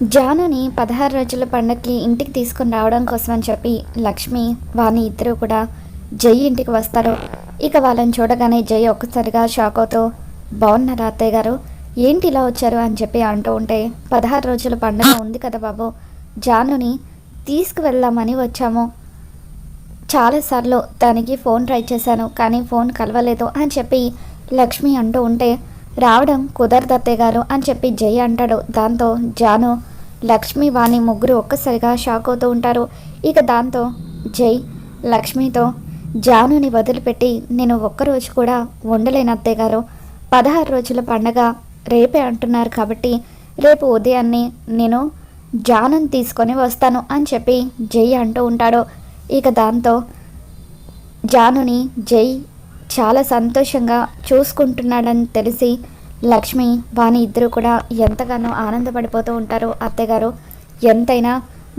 జానుని 16 రోజుల పండగకి ఇంటికి తీసుకొని రావడం కోసం అని చెప్పి లక్ష్మి వాణి ఇద్దరు కూడా జై ఇంటికి వస్తారు. ఇక వాళ్ళని చూడగానే జై ఒక్కసారిగా షాక్ అవుతూ, బాగున్నారా అత్తయ్య గారు, ఏంటి ఇలా వచ్చారు అని చెప్పి అంటూ ఉంటే, 16 రోజుల పండుగ ఉంది కదా బాబు, జానుని తీసుకువెళ్దామని వచ్చాము. చాలాసార్లు దానికి ఫోన్ ట్రై చేశాను కానీ ఫోన్ కలవలేదు అని చెప్పి లక్ష్మి అంటూ ఉంటే, రావడం కుదరదు అత్తయ్య గారు అని చెప్పి జై అంటాడు. దాంతో జాను, లక్ష్మి వాణి ముగ్గురు ఒక్కసారిగా షాక్ అవుతూ ఉంటారు. ఇక దాంతో జై లక్ష్మితో, జానుని వదిలిపెట్టి నేను ఒక్కరోజు కూడా ఉండలేను అత్తయ్య గారు, 16 రోజుల పండగ రేపే అంటున్నారు కాబట్టి రేపు ఉదయాన్నే నేను జానుని తీసుకొని వస్తాను అని చెప్పి జై అంటూ ఉంటాడు. ఇక దాంతో జానుని జై చాలా సంతోషంగా చూసుకుంటున్నాడని తెలిసి లక్ష్మి వాణి ఇద్దరు కూడా ఎంతగానో ఆనందపడిపోతూ ఉంటారు. అత్తయ్యగారు, ఎంతైనా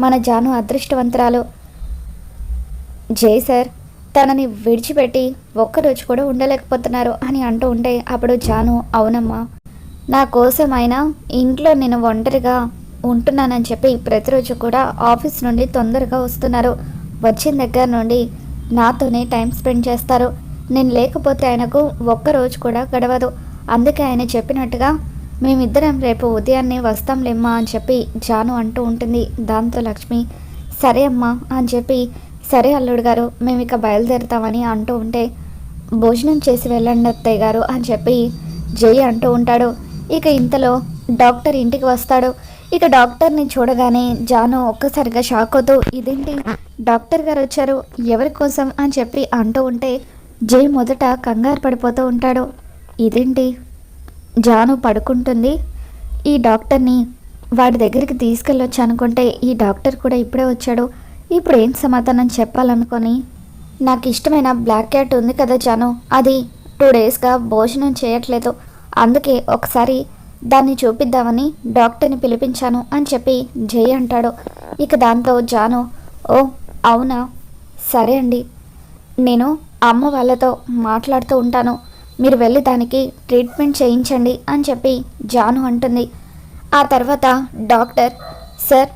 మన జాను అదృష్టవంతురాలు. జై సార్ తనని విడిచిపెట్టి ఒక్కరోజు కూడా ఉండలేకపోతున్నారు అని అంటూ ఉంటే, అప్పుడు జాను, అవునమ్మా, నా కోసం అయినా ఇంట్లో నేను ఒంటరిగా ఉంటున్నానని చెప్పి ప్రతిరోజు కూడా ఆఫీస్ నుండి తొందరగా వస్తున్నారు. వచ్చిన దగ్గర నుండి నాతోనే టైం స్పెండ్ చేస్తారు. నేను లేకపోతే ఆయనకు ఒక్కరోజు కూడా గడవదు. అందుకే ఆయన చెప్పినట్టుగా మేమిద్దరం రేపు ఉదయాన్నే వస్తాంలేమ్మా అని చెప్పి జాను అంటూ ఉంటుంది. దాంతో లక్ష్మి, సరే అమ్మా అని చెప్పి, సరే అల్లుడు గారు మేము ఇక బయలుదేరుతామని అంటూ ఉంటే, భోజనం చేసి వెళ్ళండి అత్తయ్య గారు అని చెప్పి జై అంటూ ఉంటాడు. ఇక ఇంతలో డాక్టర్ ఇంటికి వస్తాడు. ఇక డాక్టర్ని చూడగానే జాను ఒక్కసారిగా షాక్ అవుతూ, ఇదేంటి డాక్టర్ గారు వచ్చారు, ఎవరి కోసం అని చెప్పి అంటూ ఉంటే, జై మొదట కంగారు పడిపోతూ ఉంటాడు. ఇదేంటి జాను పడుకుంటుంది, ఈ డాక్టర్ని వాడి దగ్గరికి తీసుకెళ్ళొచ్చు అనుకుంటే ఈ డాక్టర్ కూడా ఇప్పుడే వచ్చాడు, ఇప్పుడు ఏం సమాధానం చెప్పాలనుకొని, నాకు ఇష్టమైన బ్లాక్ క్యాట్ ఉంది కదా జాను, అది 2 డేస్గా భోజనం చేయట్లేదు, అందుకే ఒకసారి దాన్ని చూపిద్దామని డాక్టర్ని పిలిపించాను అని చెప్పి జై అంటాడు. ఇక దాంతో జాను, ఓ అవునా, సరే అండి, నేను అమ్మ వాళ్ళతో మాట్లాడుతూ ఉంటాను, మీరు వెళ్ళి దానికి ట్రీట్మెంట్ చేయించండి అని చెప్పి జాను అంటుంది. ఆ తర్వాత డాక్టర్, సార్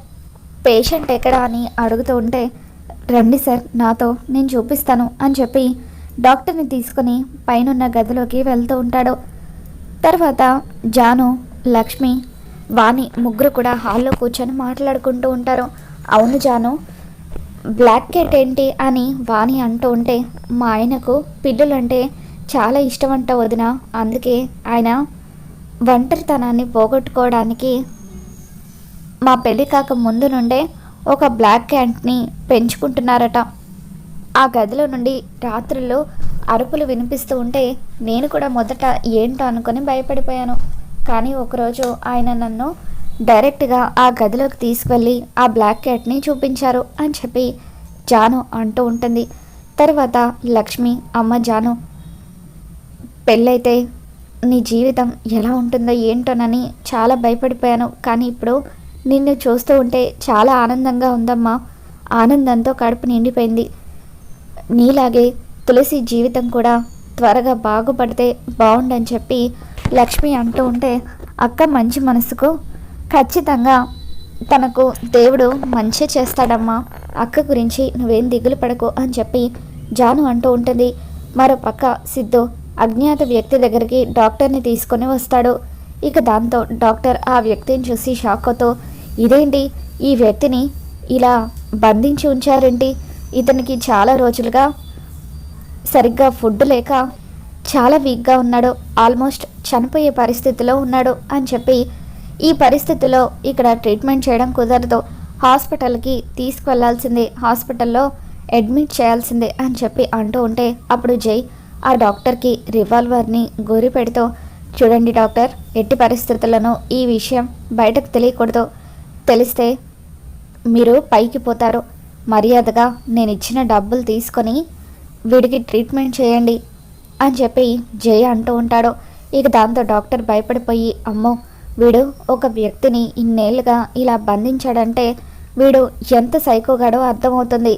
పేషెంట్ ఎక్కడ అని అడుగుతూ ఉంటే, రండి సార్ నాతో, నేను చూపిస్తాను అని చెప్పి డాక్టర్ని తీసుకొని పైనున్న గదిలోకి వెళ్తూ ఉంటాడు. తర్వాత జాను, లక్ష్మి, వాణి ముగ్గురు కూడా హాల్లో కూర్చొని మాట్లాడుకుంటూ ఉంటారు. అవును జాను, బ్లాక్ క్యాట్ ఏంటి అని వాణి అంటూ ఉంటే, మా ఆయనకు పిల్లులంటే చాలా ఇష్టం అంట వదిన, అందుకే ఆయన ఒంటరితనాన్ని పోగొట్టుకోవడానికి మా పెళ్ళి కాక ముందు నుండే ఒక బ్లాక్ క్యాట్ని పెంచుకుంటున్నారట. ఆ గదిలో నుండి రాత్రుల్లో అరుపులు వినిపిస్తూ ఉంటే నేను కూడా మొదట ఏంటో అనుకొని భయపడిపోయాను, కానీ ఒకరోజు ఆయన నన్ను డైరెక్ట్గా ఆ గదిలోకి తీసుకువెళ్ళి ఆ బ్లాక్ క్యాట్ని చూపించారు అని చెప్పి జాను అంటూ ఉంటుంది. తర్వాత లక్ష్మి, అమ్మ జాను, పెళ్ళైతే నీ జీవితం ఎలా ఉంటుందో ఏంటోనని చాలా భయపడిపోయాను, కానీ ఇప్పుడు నిన్ను చూస్తూ ఉంటే చాలా ఆనందంగా ఉందమ్మా, ఆనందంతో కడుపు నిండిపోయింది, నీలాగే తులసి జీవితం కూడా త్వరగా బాగుపడితే బాగుండని చెప్పి లక్ష్మి అంటూ ఉంటే, అక్క మంచి మనసుకు ఖచ్చితంగా తనకు దేవుడు మంచి చేస్తాడమ్మా, అక్క గురించి నువ్వేం దిగులు పడకు అని చెప్పి జాను అంటూ ఉంటుంది. మరో పక్క సిద్ధు అజ్ఞాత వ్యక్తి దగ్గరికి డాక్టర్ని తీసుకొని వస్తాడు. ఇక దాంతో డాక్టర్ ఆ వ్యక్తిని చూసి షాక్ అవుతూ, ఇదేంటి ఈ వ్యక్తిని ఇలా బంధించి ఉంచారేంటి, ఇతనికి చాలా రోజులుగా సరిగ్గా ఫుడ్ లేక చాలా వీక్గా ఉన్నాడు, ఆల్మోస్ట్ చనిపోయే పరిస్థితిలో ఉన్నాడు అని చెప్పి, ఈ పరిస్థితిలో ఇక్కడ ట్రీట్మెంట్ చేయడం కుదరదు, హాస్పిటల్కి తీసుకువెళ్లాల్సిందే, హాస్పిటల్లో అడ్మిట్ చేయాల్సిందే అని చెప్పి అంటూ ఉంటే, అప్పుడు జై ఆ డాక్టర్కి రివాల్వర్ని గురి పెడుతూ, చూడండి డాక్టర్, ఎట్టి పరిస్థితులను ఈ విషయం బయటకు తెలియకూడదు, తెలిస్తే మీరు పైకి పోతారు, మర్యాదగా నేను ఇచ్చిన డబ్బులు తీసుకొని వీడికి ట్రీట్మెంట్ చేయండి అని చెప్పి జై అంటూ ఉంటాడు. ఇక దాంతో డాక్టర్ భయపడిపోయి, అమ్మో వీడు ఒక వ్యక్తిని ఇన్నేళ్ళుగా ఇలా బంధించాడంటే వీడు ఎంత సైకోగాడో అర్థమవుతుంది,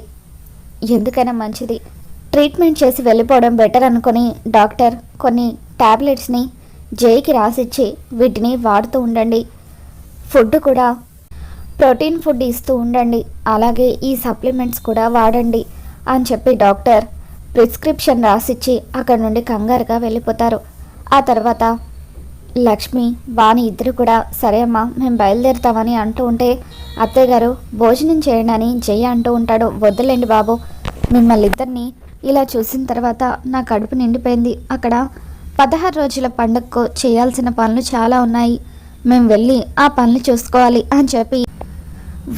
ఎందుకైనా మంచిది ట్రీట్మెంట్ చేసి వెళ్ళిపోవడం బెటర్ అనుకొని డాక్టర్ కొన్ని ట్యాబ్లెట్స్ని జైకి రాసిచ్చి వీటిని వాడుతూ ఉండండి, ఫుడ్ కూడా ప్రోటీన్ ఫుడ్ ఇస్తూ ఉండండి, అలాగే ఈ సప్లిమెంట్స్ కూడా వాడండి అని చెప్పి డాక్టర్ ప్రిస్క్రిప్షన్ రాసిచ్చి అక్కడి నుండి కంగారుగా వెళ్ళిపోతారు. ఆ తర్వాత లక్ష్మి వాణి ఇద్దరు కూడా సరే అమ్మా మేము బయలుదేరుతామని అంటూ ఉంటే అత్తయ్య గారు భోజనం చేయండి అని జయ అంటూ ఉంటాడు. వద్దులేండి బాబు, మిమ్మల్ని ఇద్దరిని ఇలా చూసిన తర్వాత నా కడుపు నిండిపోయింది. అక్కడ 16 రోజుల పండుగకు చేయాల్సిన పనులు చాలా ఉన్నాయి, మేము వెళ్ళి ఆ పనులు చూసుకోవాలి అని చెప్పి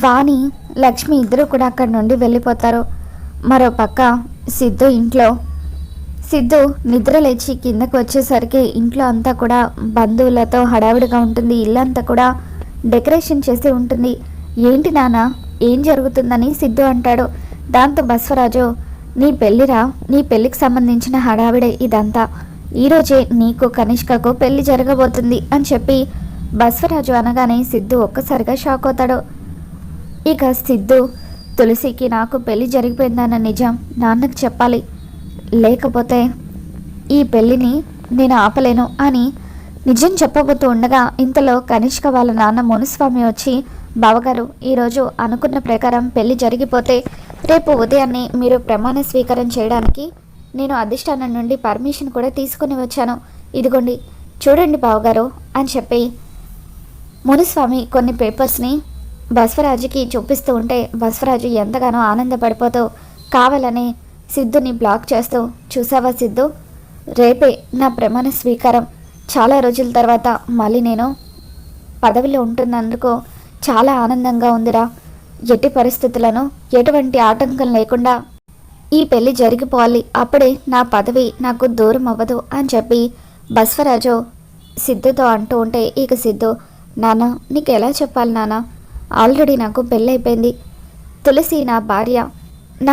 వాణి లక్ష్మి ఇద్దరు కూడా అక్కడి నుండి వెళ్ళిపోతారు. మరో పక్క సిద్ధు నిద్ర లేచి కిందకు వచ్చేసరికి ఇంట్లో అంతా కూడా బంధువులతో హడావిడిగా ఉంటుంది. ఇల్లంతా కూడా డెకరేషన్ చేసి ఉంటుంది. ఏంటి నాన్న, ఏం జరుగుతుందని సిద్ధు అంటాడు. దాంతో బస్వరాజు, నీ పెళ్ళిరా, నీ పెళ్ళికి సంబంధించిన హడావిడే ఇదంతా, ఈరోజే నీకు కనిష్కకు పెళ్లి జరగబోతుంది అని చెప్పి బస్వరాజు అనగానే సిద్ధు ఒక్కసారిగా షాక్ అవుతాడు. ఇక సిద్ధు, తులసికి నాకు పెళ్లి జరిగిపోయిందన్న నిజం నాన్నకు చెప్పాలి, లేకపోతే ఈ పెళ్ళిని నేను ఆపలేను అని నిజం చెప్పబోతూ ఉండగా ఇంతలో కనిష్క వాళ్ళ నాన్న మునుస్వామి వచ్చి, బావగారు ఈరోజు అనుకున్న ప్రకారం పెళ్లి జరిగిపోతే రేపు ఉదయాన్నే మీరు ప్రమాణ స్వీకారం చేయడానికి నేను అధిష్టానం నుండి పర్మిషన్ కూడా తీసుకుని వచ్చాను, ఇదిగోండి చూడండి బావగారు అని చెప్పి మునుస్వామి కొన్ని పేపర్స్ని బస్వరాజుకి చూపిస్తూ ఉంటే బస్వరాజు ఎంతగానో ఆనందపడిపోతూ కావాలని సిద్ధుని బ్లాక్ చేస్తూ, చూసావా సిద్ధు, రేపే నా ప్రమాణ స్వీకారం, చాలా రోజుల తర్వాత మళ్ళీ నేను పదవిలో ఉంటున్నందుకు చాలా ఆనందంగా ఉందిరా, ఎట్టి పరిస్థితులను ఎటువంటి ఆటంకం లేకుండా ఈ పెళ్లి జరిగిపోవాలి, అప్పుడే నా పదవి నాకు దూరం అవ్వదు అని చెప్పి బస్వరాజు సిద్ధుతో అంటూ ఉంటే ఇక సిద్ధు, నాన్న నీకు ఎలా చెప్పాలి నాన్న, ఆల్రెడీ నాకు పెళ్ళైపోయింది, తులసి నా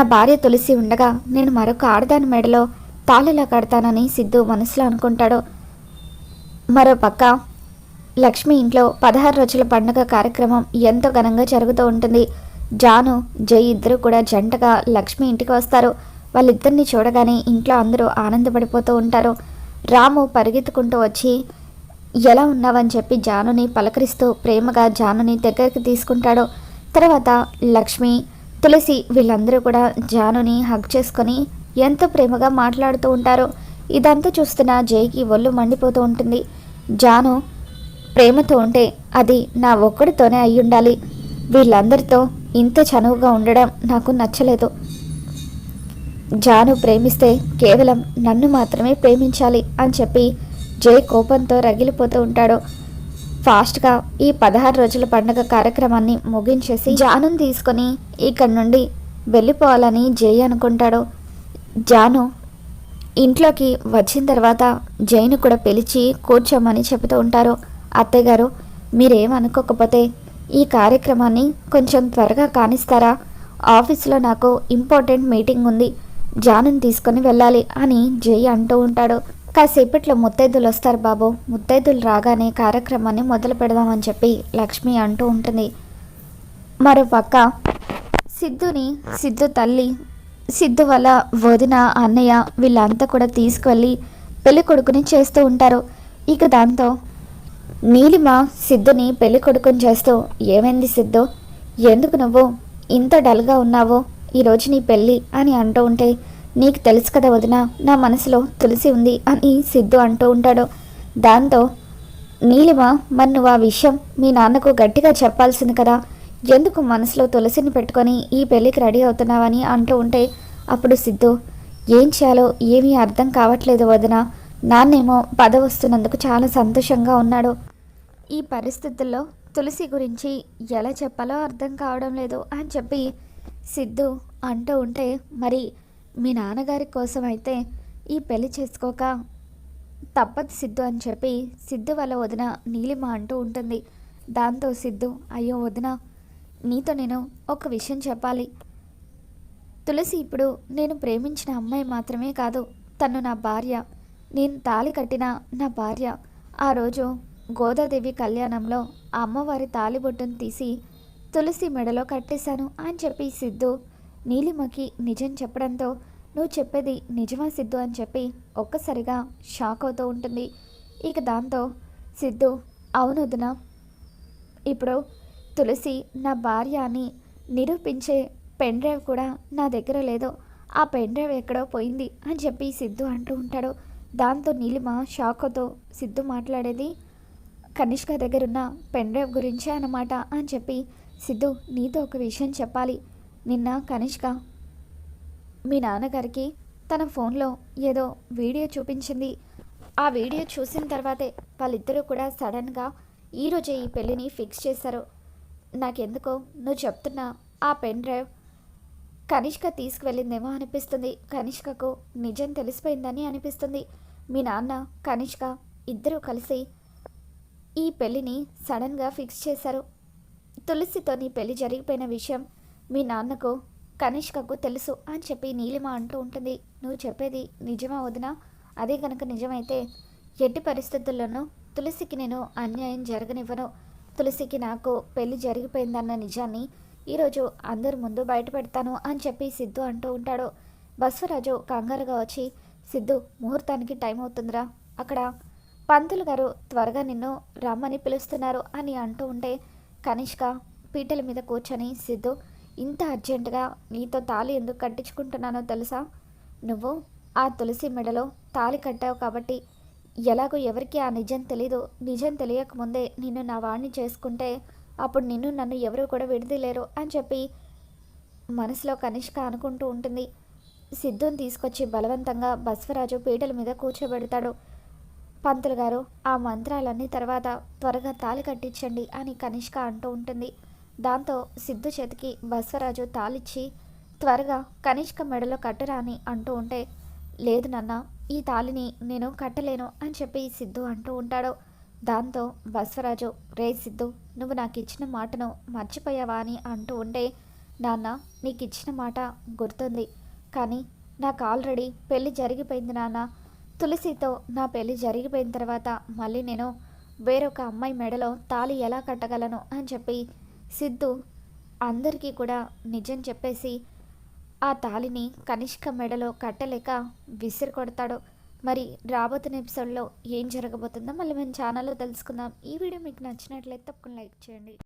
భార్య తులసి ఉండగా నేను మరొక ఆడదాని మెడలో తాళిలా కడతానని సిద్ధు మనసులో అనుకుంటాడు. మరో పక్క లక్ష్మి ఇంట్లో 16 రోజుల పండుగ కార్యక్రమం ఎంతో ఘనంగా జరుగుతూ ఉంటుంది. జాను జై ఇద్దరు కూడా జంటగా లక్ష్మి ఇంటికి వస్తారు. వాళ్ళిద్దరిని చూడగానే ఇంట్లో అందరూ ఆనందపడిపోతూ ఉంటారు. రాము పరిగెత్తుకుంటూ వచ్చి ఎలా ఉన్నావని చెప్పి జానుని పలకరిస్తూ ప్రేమగా జానుని దగ్గరికి తీసుకుంటాడు. తర్వాత లక్ష్మి తులసి వీళ్ళందరూ కూడా జానుని హగ్ చేసుకొని ఎంతో ప్రేమగా మాట్లాడుతూ ఉంటారు. ఇదంతా చూస్తున్న జైకి ఒళ్ళు మండిపోతూ ఉంటుంది. జాను ప్రేమతో ఉంటే అది నా ఒక్కడితోనే అయ్యుండాలి, వీళ్ళందరితో ఇంత చనువుగా ఉండడం నాకు నచ్చలేదు, జాను ప్రేమిస్తే కేవలం నన్ను మాత్రమే ప్రేమించాలి అని చెప్పి జై కోపంతో రగిలిపోతూ ఉంటాడు. ఫాస్ట్గా ఈ 16 రోజుల పండుగ కార్యక్రమాన్ని ముగించేసి జానుని తీసుకొని ఇక్కడి నుండి వెళ్ళిపోవాలని జై అనుకుంటాడు. జాను ఇంట్లోకి వచ్చిన తర్వాత జైను కూడా పిలిచి కూర్చోమని చెబుతూ ఉంటారు. అత్తయ్య గారు మీరేమనుకోకపోతే ఈ కార్యక్రమాన్ని కొంచెం త్వరగా కానిస్తారా, ఆఫీస్లో నాకు ఇంపార్టెంట్ మీటింగ్ ఉంది, జానుని తీసుకొని వెళ్ళాలి అని జై అంటూ ఉంటాడు. కాసేపట్లో ముత్తైదులు వస్తారు బాబు, ముత్తైదులు రాగానే కార్యక్రమాన్ని మొదలు పెడదామని చెప్పి లక్ష్మి అంటూ ఉంటుంది. మరోపక్క సిద్ధు తల్లి, సిద్ధు వాళ్ళ వదిన, అన్నయ్య వీళ్ళంతా కూడా తీసుకువెళ్ళి పెళ్లి కొడుకుని చేస్తూ ఉంటారు. ఇక దాంతో నీలిమ సిద్ధుని పెళ్లి కొడుకుని చేస్తూ, ఏమైంది సిద్ధు, ఎందుకు నువ్వు ఇంత డల్గా ఉన్నావో, ఈరోజు నీ పెళ్ళి అని అంటూ ఉంటే, నీకు తెలుసు కదా వదిన, నా మనసులో తులసి ఉంది అని సిద్ధు అంటూ ఉంటాడు. దాంతో నీలిమ, మరి నువ్వు ఆ విషయం మీ నాన్నకు గట్టిగా చెప్పాల్సింది కదా, ఎందుకు మనసులో తులసిని పెట్టుకొని ఈ పెళ్ళికి రెడీ అవుతున్నావని అంటూ ఉంటే అప్పుడు సిద్ధు, ఏం చేయాలో ఏమీ అర్థం కావట్లేదు వదిన, నాన్నేమో పదవి వస్తున్నందుకు చాలా సంతోషంగా ఉన్నాడు, ఈ పరిస్థితుల్లో తులసి గురించి ఎలా చెప్పాలో అర్థం కావడం లేదు అని చెప్పి సిద్ధు అంటూ ఉంటే, మరి మీ నాన్నగారి కోసం అయితే ఈ పెళ్లి చేసుకోక తప్పదు సిద్ధు అని చెప్పి సిద్ధు వాళ్ళ వదిన నీలిమ అంటూ ఉంటుంది. దాంతో సిద్ధు, అయ్యో వదిన, నీతో నేను ఒక విషయం చెప్పాలి, తులసి ఇప్పుడు నేను ప్రేమించిన అమ్మాయి మాత్రమే కాదు, తను నా భార్య, నేను తాళి కట్టిన నా భార్య. ఆ రోజు గోదాదేవి కళ్యాణంలో ఆ అమ్మవారి తాళిబొట్టును తీసి తులసి మెడలో కట్టేశాను అని చెప్పి సిద్ధు నీలిమకి నిజం చెప్పడంతో, నువ్వు చెప్పేది నిజమా సిద్ధు అని చెప్పి ఒక్కసారిగా షాక్ అవుతూ ఉంటుంది. ఇక దాంతో సిద్ధు, అవును వదిన, ఇప్పుడు తులసి నా భార్య అని నిరూపించే పెన్ డ్రైవ్ కూడా నా దగ్గర లేదు. ఆ పెన్ డ్రైవ్ ఎక్కడో పోయింది అని చెప్పి సిద్ధు అంటూ ఉంటాడు. దాంతో నీలిమ షాక్తో సిద్ధు మాట్లాడేది కనిష్క దగ్గరున్న పెన్ డ్రైవ్ గురించే అన్నమాట అని చెప్పి, సిద్ధు నీతో ఒక విషయం చెప్పాలి. నిన్న కనిష్క మీ నాన్నగారికి తన ఫోన్లో ఏదో వీడియో చూపించింది. ఆ వీడియో చూసిన తర్వాతే వాళ్ళిద్దరూ కూడా సడన్గా ఈరోజే ఈ పెళ్ళిని ఫిక్స్ చేశారు. నాకెందుకో నువ్వు చెప్తున్న ఆ పెన్ డ్రైవ్ కనిష్క తీసుకువెళ్ళిందేమో అనిపిస్తుంది. కనిష్కకు నిజం తెలిసిపోయిందని అనిపిస్తుంది. మీ నాన్న కనిష్క ఇద్దరూ కలిసి ఈ పెళ్ళిని సడన్గా ఫిక్స్ చేశారు. తులసితో నీ పెళ్ళి జరిగిపోయిన విషయం మీ నాన్నకు కనిష్కకు తెలుసు అని చెప్పి నీలిమ అంటూ ఉంటుంది. నువ్వు చెప్పేది నిజమా వదినా? అదే కనుక నిజమైతే ఎట్టి పరిస్థితుల్లోనూ తులసికి నేను అన్యాయం జరగనివ్వను. తులసికి నాకు పెళ్లి జరిగిపోయిందన్న నిజాన్ని ఈరోజు అందరి ముందు బయటపెడతాను అని చెప్పి సిద్ధు అంటూ ఉంటాడు. బసవరాజు కంగారుగా వచ్చి, సిద్ధు ముహూర్తానికి టైం అవుతుందిరా, అక్కడ పంతులు గారు త్వరగా నిన్ను రమ్మని పిలుస్తున్నారు అని అంటూ ఉంటే కనిష్క పీటల మీద కూర్చొని, సిద్ధు ఇంత అర్జెంటుగా నీతో తాళి ఎందుకు కట్టించుకుంటున్నానో తెలుసా? నువ్వు ఆ తులసి మెడలో తాళి కట్టావు కాబట్టి ఎలాగో ఎవరికి ఆ నిజం తెలీదు. నిజం తెలియకముందే నిన్ను నా వాడిని చేసుకుంటే అప్పుడు నిన్ను నన్ను ఎవరు కూడా విడదలేరు అని చెప్పి మనసులో కనిష్క అనుకుంటూ ఉంటుంది. సిద్ధుని తీసుకొచ్చి బలవంతంగా బసవరాజు పీటల మీద కూర్చోబెడతాడు. పంతులు గారు ఆ మంత్రాలన్నీ తర్వాత త్వరగా తాళి కట్టించండి అని కనిష్క అంటూ ఉంటుంది. దాంతో సిద్ధు చేతికి బసవరాజు తాళిచ్చి త్వరగా కనిష్క మెడలో కట్టురా అని అంటూ ఉంటే, లేదు నాన్న, ఈ తాళిని నేను కట్టలేను అని చెప్పి సిద్ధు అంటూ ఉంటాడు. దాంతో బసవరాజు, రే సిద్ధు, నువ్వు నాకు ఇచ్చిన మాటను మర్చిపోయావా అని అంటూ ఉంటే, నాన్న నీకు ఇచ్చిన మాట గుర్తుంది, కానీ నాకు ఆల్రెడీ పెళ్ళి జరిగిపోయింది నాన్న. తులసితో నా పెళ్ళి జరిగిపోయిన తర్వాత మళ్ళీ నేను వేరొక అమ్మాయి మెడలో తాళి ఎలా కట్టగలను అని చెప్పి సిద్ధు అందరికీ కూడా నిజం చెప్పేసి ఆ తాళిని కనిష్క మెడలో కట్టలేక విసిరి కొడతాడు. మరి రాబోతున్న ఎపిసోడ్లో ఏం జరగబోతుందో మళ్ళీ మన ఛానల్లో తెలుసుకుందాం. ఈ వీడియో మీకు నచ్చినట్లయితే తప్పకుండా లైక్ చేయండి.